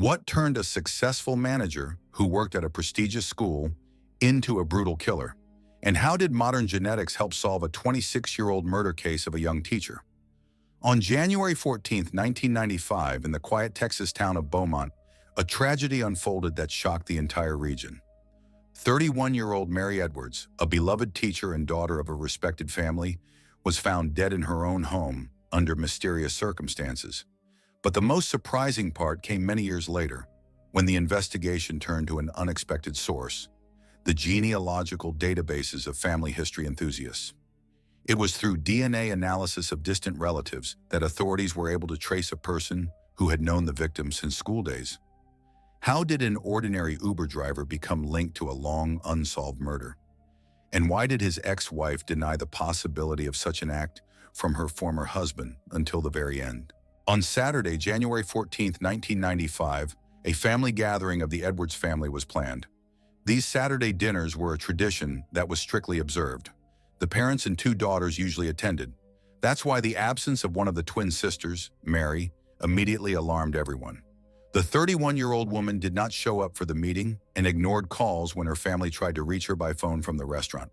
What turned a successful manager who worked at a prestigious school into a brutal killer? And how did modern genetics help solve a 26-year-old murder case of a young teacher? On January 14, 1995, in the quiet Texas town of Beaumont, a tragedy unfolded that shocked the entire region. 31-year-old Mary Edwards, a beloved teacher and daughter of a respected family, was found dead in her own home under mysterious circumstances. But the most surprising part came many years later, when the investigation turned to an unexpected source: the genealogical databases of family history enthusiasts. It was through DNA analysis of distant relatives that authorities were able to trace a person who had known the victim since school days. How did an ordinary Uber driver become linked to a long, unsolved murder? And why did his ex-wife deny the possibility of such an act from her former husband until the very end? On Saturday, January 14, 1995, a family gathering of the Edwards family was planned. These Saturday dinners were a tradition that was strictly observed. The parents and two daughters usually attended. That's why the absence of one of the twin sisters, Mary, immediately alarmed everyone. The 31-year-old woman did not show up for the meeting and ignored calls when her family tried to reach her by phone from the restaurant.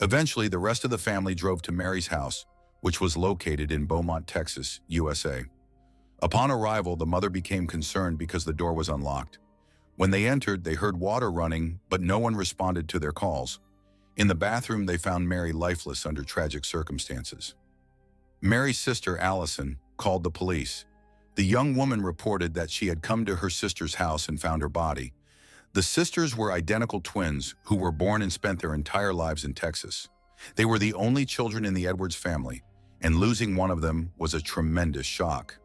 Eventually, the rest of the family drove to Mary's house, which was located in Beaumont, Texas, USA. Upon arrival, the mother became concerned because the door was unlocked. When they entered, they heard water running, but no one responded to their calls. In the bathroom, they found Mary lifeless under tragic circumstances. Mary's sister, Allison, called the police. The young woman reported that she had come to her sister's house and found her body. The sisters were identical twins who were born and spent their entire lives in Texas. They were the only children in the Edwards family, and losing one of them was a tremendous shock.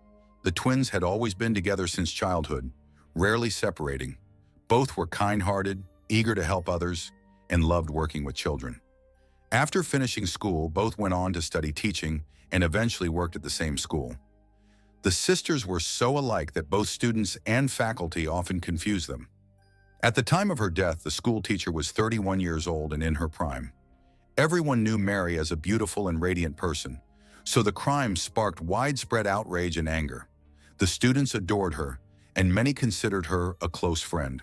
The twins had always been together since childhood, rarely separating. Both were kind-hearted, eager to help others, and loved working with children. After finishing school, both went on to study teaching and eventually worked at the same school. The sisters were so alike that both students and faculty often confused them. At the time of her death, the school teacher was 31 years old and in her prime. Everyone knew Mary as a beautiful and radiant person, so the crime sparked widespread outrage and anger. The students adored her, and many considered her a close friend.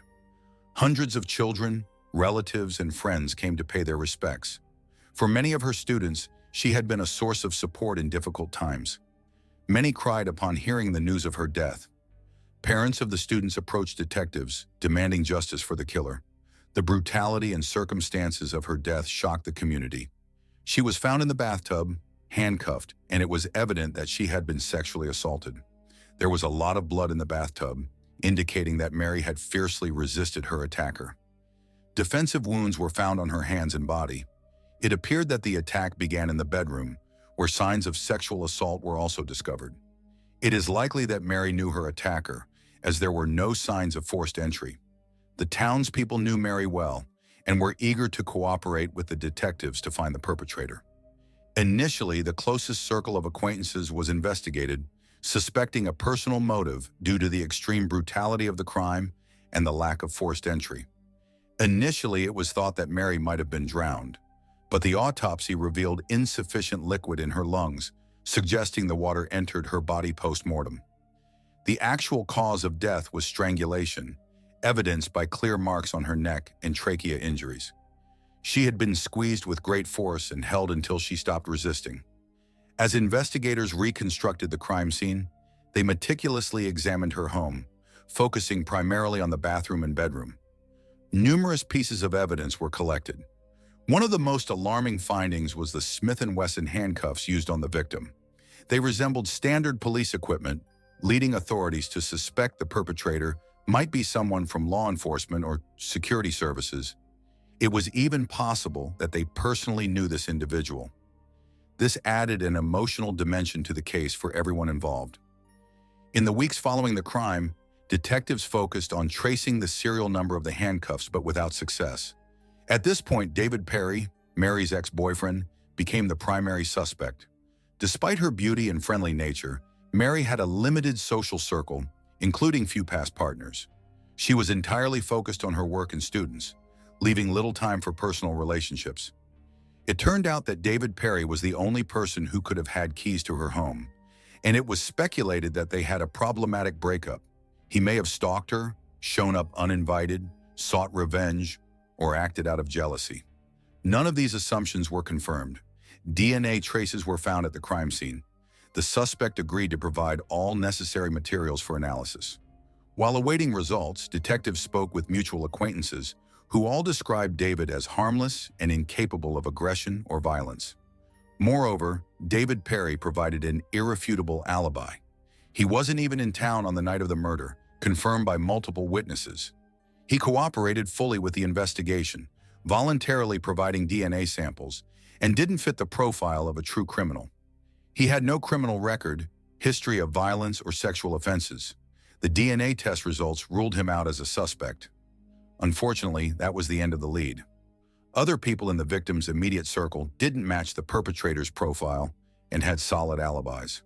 Hundreds of children, relatives, and friends came to pay their respects. For many of her students, she had been a source of support in difficult times. Many cried upon hearing the news of her death. Parents of the students approached detectives, demanding justice for the killer. The brutality and circumstances of her death shocked the community. She was found in the bathtub, handcuffed, and it was evident that she had been sexually assaulted. There was a lot of blood in the bathtub, indicating that Mary had fiercely resisted her attacker. Defensive wounds were found on her hands and body. It appeared that the attack began in the bedroom, where signs of sexual assault were also discovered. It is likely that Mary knew her attacker, as there were no signs of forced entry. The townspeople knew Mary well and were eager to cooperate with the detectives to find the perpetrator. Initially, the closest circle of acquaintances was investigated, suspecting a personal motive due to the extreme brutality of the crime and the lack of forced entry. Initially, it was thought that Mary might have been drowned, but the autopsy revealed insufficient liquid in her lungs, suggesting the water entered her body post-mortem. The actual cause of death was strangulation, evidenced by clear marks on her neck and trachea injuries. She had been squeezed with great force and held until she stopped resisting. As investigators reconstructed the crime scene, they meticulously examined her home, focusing primarily on the bathroom and bedroom. Numerous pieces of evidence were collected. One of the most alarming findings was the Smith & Wesson handcuffs used on the victim. They resembled standard police equipment, leading authorities to suspect the perpetrator might be someone from law enforcement or security services. It was even possible that they personally knew this individual. This added an emotional dimension to the case for everyone involved. In the weeks following the crime, detectives focused on tracing the serial number of the handcuffs, but without success. At this point, David Perry, Mary's ex-boyfriend, became the primary suspect. Despite her beauty and friendly nature, Mary had a limited social circle, including few past partners. She was entirely focused on her work and students, leaving little time for personal relationships. It turned out that David Perry was the only person who could have had keys to her home, and it was speculated that they had a problematic breakup. He may have stalked her, shown up uninvited, sought revenge, or acted out of jealousy. None of these assumptions were confirmed. DNA traces were found at the crime scene. The suspect agreed to provide all necessary materials for analysis. While awaiting results, detectives spoke with mutual acquaintances who all described David as harmless and incapable of aggression or violence. Moreover, David Perry provided an irrefutable alibi. He wasn't even in town on the night of the murder, confirmed by multiple witnesses. He cooperated fully with the investigation, voluntarily providing DNA samples, and didn't fit the profile of a true criminal. He had no criminal record, history of violence, or sexual offenses. The DNA test results ruled him out as a suspect. Unfortunately, that was the end of the lead. Other people in the victim's immediate circle didn't match the perpetrator's profile and had solid alibis.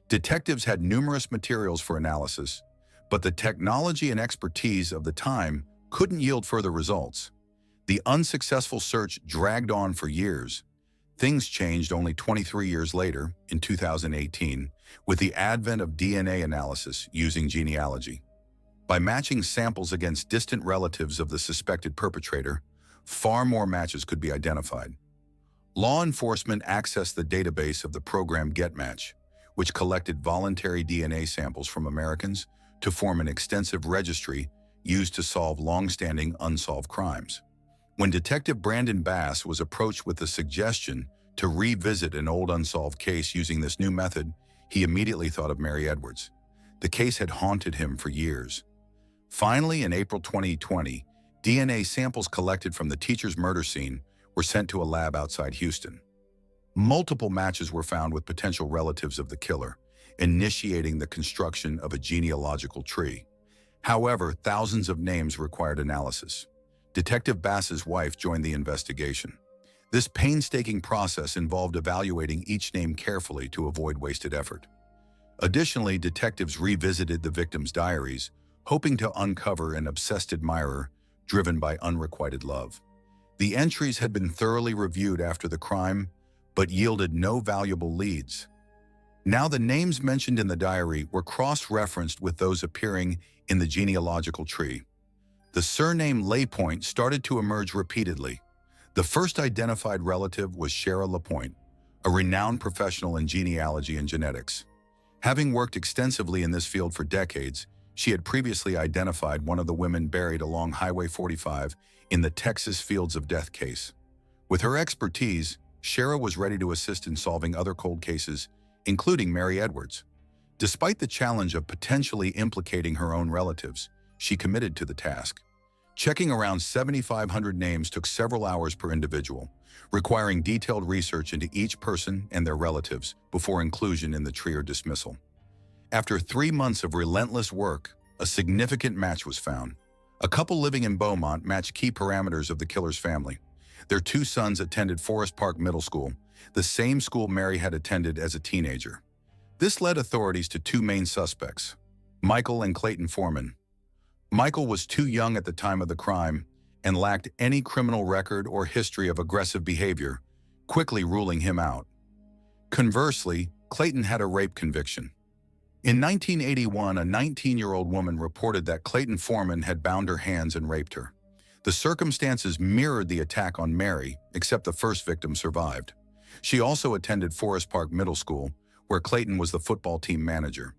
Detectives had numerous materials for analysis, but the technology and expertise of the time couldn't yield further results. The unsuccessful search dragged on for years. Things changed only 23 years later, in 2018, with the advent of DNA analysis using genealogy. By matching samples against distant relatives of the suspected perpetrator, far more matches could be identified. Law enforcement accessed the database of the program GetMatch, which collected voluntary DNA samples from Americans to form an extensive registry used to solve long-standing unsolved crimes. When Detective Brandon Bass was approached with the suggestion to revisit an old unsolved case using this new method, he immediately thought of Mary Edwards. The case had haunted him for years. Finally, in April 2020, DNA samples collected from the teacher's murder scene were sent to a lab outside Houston. Multiple matches were found with potential relatives of the killer, initiating the construction of a genealogical tree. However, thousands of names required analysis. Detective Bass's wife joined the investigation. This painstaking process involved evaluating each name carefully to avoid wasted effort. Additionally, detectives revisited the victim's diaries, hoping to uncover an obsessed admirer driven by unrequited love. The entries had been thoroughly reviewed after the crime, but yielded no valuable leads. Now the names mentioned in the diary were cross-referenced with those appearing in the genealogical tree. The surname LaPointe started to emerge repeatedly. The first identified relative was Shara LaPointe, a renowned professional in genealogy and genetics. Having worked extensively in this field for decades, she had previously identified one of the women buried along Highway 45 in the Texas Fields of Death case. With her expertise, Shara was ready to assist in solving other cold cases, including Mary Edwards. Despite the challenge of potentially implicating her own relatives, she committed to the task. Checking around 7,500 names took several hours per individual, requiring detailed research into each person and their relatives before inclusion in the tree or dismissal. After 3 months of relentless work, a significant match was found. A couple living in Beaumont matched key parameters of the killer's family. Their 2 sons attended Forest Park Middle School, the same school Mary had attended as a teenager. This led authorities to 2 main suspects, Michael and Clayton Foreman. Michael was too young at the time of the crime and lacked any criminal record or history of aggressive behavior, quickly ruling him out. Conversely, Clayton had a rape conviction. In 1981, a 19-year-old woman reported that Clayton Foreman had bound her hands and raped her. The circumstances mirrored the attack on Mary, except the first victim survived. She also attended Forest Park Middle School, where Clayton was the football team manager.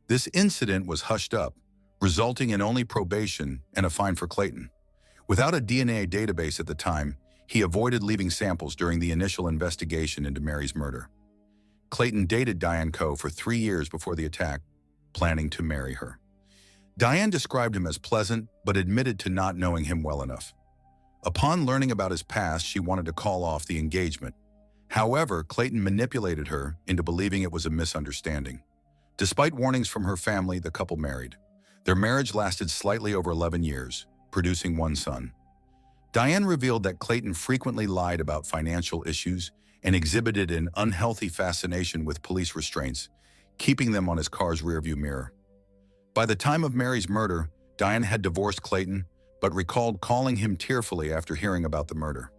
This incident was hushed up, resulting in only probation and a fine for Clayton. Without a DNA database at the time, he avoided leaving samples during the initial investigation into Mary's murder. Clayton dated Diane Coe for 3 years before the attack, planning to marry her. Diane described him as pleasant, but admitted to not knowing him well enough. Upon learning about his past, she wanted to call off the engagement. However, Clayton manipulated her into believing it was a misunderstanding. Despite warnings from her family, the couple married. Their marriage lasted slightly over 11 years, producing 1 son. Diane revealed that Clayton frequently lied about financial issues and exhibited an unhealthy fascination with police restraints, keeping them on his car's rearview mirror. By the time of Mary's murder, Diane had divorced Clayton, but recalled calling him tearfully after hearing about the murder.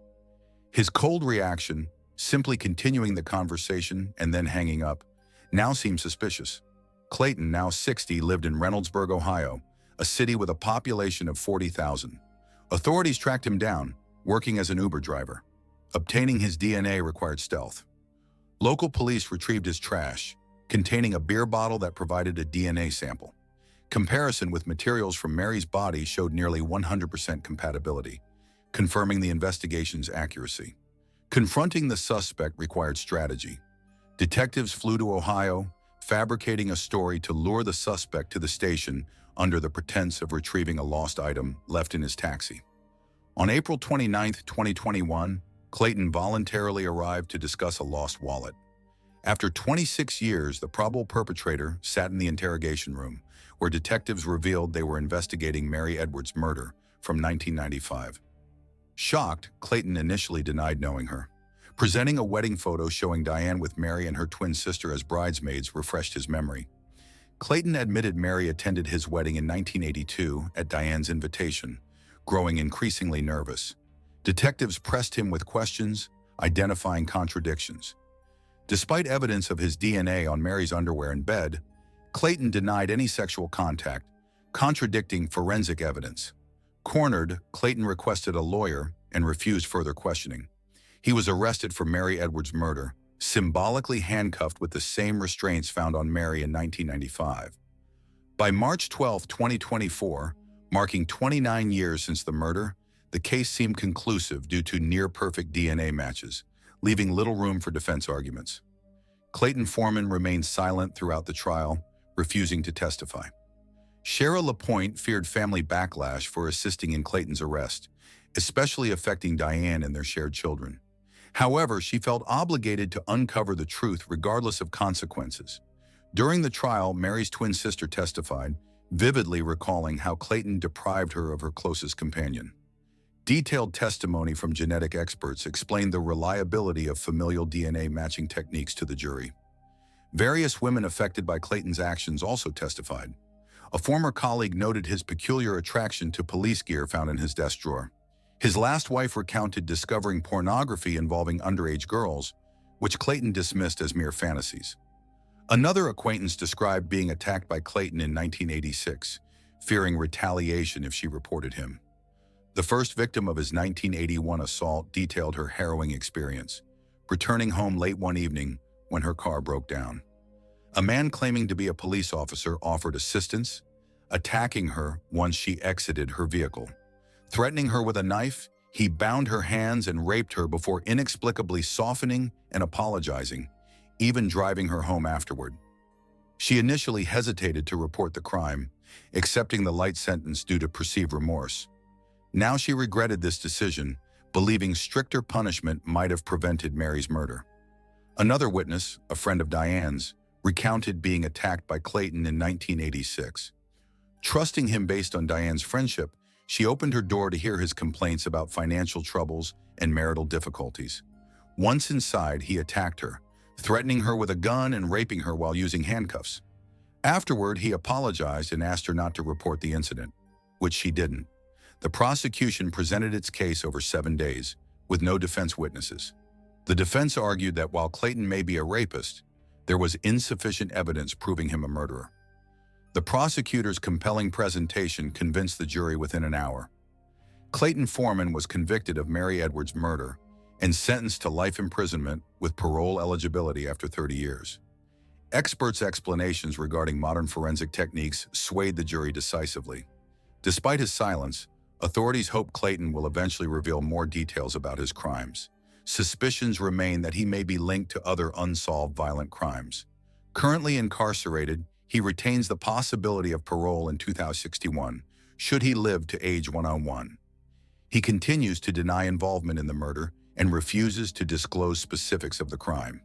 His cold reaction, simply continuing the conversation and then hanging up, now seemed suspicious. Clayton, now 60, lived in Reynoldsburg, Ohio, a city with a population of 40,000. Authorities tracked him down, working as an Uber driver. Obtaining his DNA required stealth. Local police retrieved his trash, containing a beer bottle that provided a DNA sample. Comparison with materials from Mary's body showed nearly 100% compatibility, confirming the investigation's accuracy. Confronting the suspect required strategy. Detectives flew to Ohio, fabricating a story to lure the suspect to the station under the pretense of retrieving a lost item left in his taxi. On April 29, 2021, Clayton voluntarily arrived to discuss a lost wallet. After 26 years, the probable perpetrator sat in the interrogation room, where detectives revealed they were investigating Mary Edwards' murder from 1995. Shocked, Clayton initially denied knowing her. Presenting a wedding photo showing Diane with Mary and her twin sister as bridesmaids refreshed his memory. Clayton admitted Mary attended his wedding in 1982 at Diane's invitation, growing increasingly nervous. Detectives pressed him with questions, identifying contradictions. Despite evidence of his DNA on Mary's underwear in bed, Clayton denied any sexual contact, contradicting forensic evidence. Cornered, Clayton requested a lawyer and refused further questioning. He was arrested for Mary Edwards' murder, symbolically handcuffed with the same restraints found on Mary in 1995. By March 12, 2024, marking 29 years since the murder, the case seemed conclusive due to near-perfect DNA matches, leaving little room for defense arguments. Clayton Foreman remained silent throughout the trial, refusing to testify. Cheryl LaPointe feared family backlash for assisting in Clayton's arrest, especially affecting Diane and their shared children. However, she felt obligated to uncover the truth regardless of consequences. During the trial, Mary's twin sister testified, vividly recalling how Clayton deprived her of her closest companion. Detailed testimony from genetic experts explained the reliability of familial DNA matching techniques to the jury. Various women affected by Clayton's actions also testified. A former colleague noted his peculiar attraction to police gear found in his desk drawer. His last wife recounted discovering pornography involving underage girls, which Clayton dismissed as mere fantasies. Another acquaintance described being attacked by Clayton in 1986, fearing retaliation if she reported him. The first victim of his 1981 assault detailed her harrowing experience, returning home late one evening when her car broke down. A man claiming to be a police officer offered assistance, attacking her once she exited her vehicle. Threatening her with a knife, he bound her hands and raped her before inexplicably softening and apologizing, even driving her home afterward. She initially hesitated to report the crime, accepting the light sentence due to perceived remorse. Now she regretted this decision, believing stricter punishment might have prevented Mary's murder. Another witness, a friend of Diane's, recounted being attacked by Clayton in 1986. Trusting him based on Diane's friendship, she opened her door to hear his complaints about financial troubles and marital difficulties. Once inside, he attacked her, threatening her with a gun and raping her while using handcuffs. Afterward, he apologized and asked her not to report the incident, which she didn't. The prosecution presented its case over 7 days, with no defense witnesses. The defense argued that while Clayton may be a rapist, there was insufficient evidence proving him a murderer. The prosecutor's compelling presentation convinced the jury within an hour. Clayton Foreman was convicted of Mary Edwards' murder and sentenced to life imprisonment with parole eligibility after 30 years. Experts' explanations regarding modern forensic techniques swayed the jury decisively. Despite his silence, authorities hope Clayton will eventually reveal more details about his crimes. Suspicions remain that he may be linked to other unsolved violent crimes. Currently incarcerated, he retains the possibility of parole in 2061, should he live to age 101. He continues to deny involvement in the murder and refuses to disclose specifics of the crime.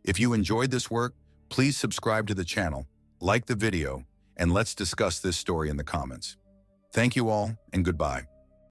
If you enjoyed this work, please subscribe to the channel, like the video, and let's discuss this story in the comments. Thank you all, and goodbye.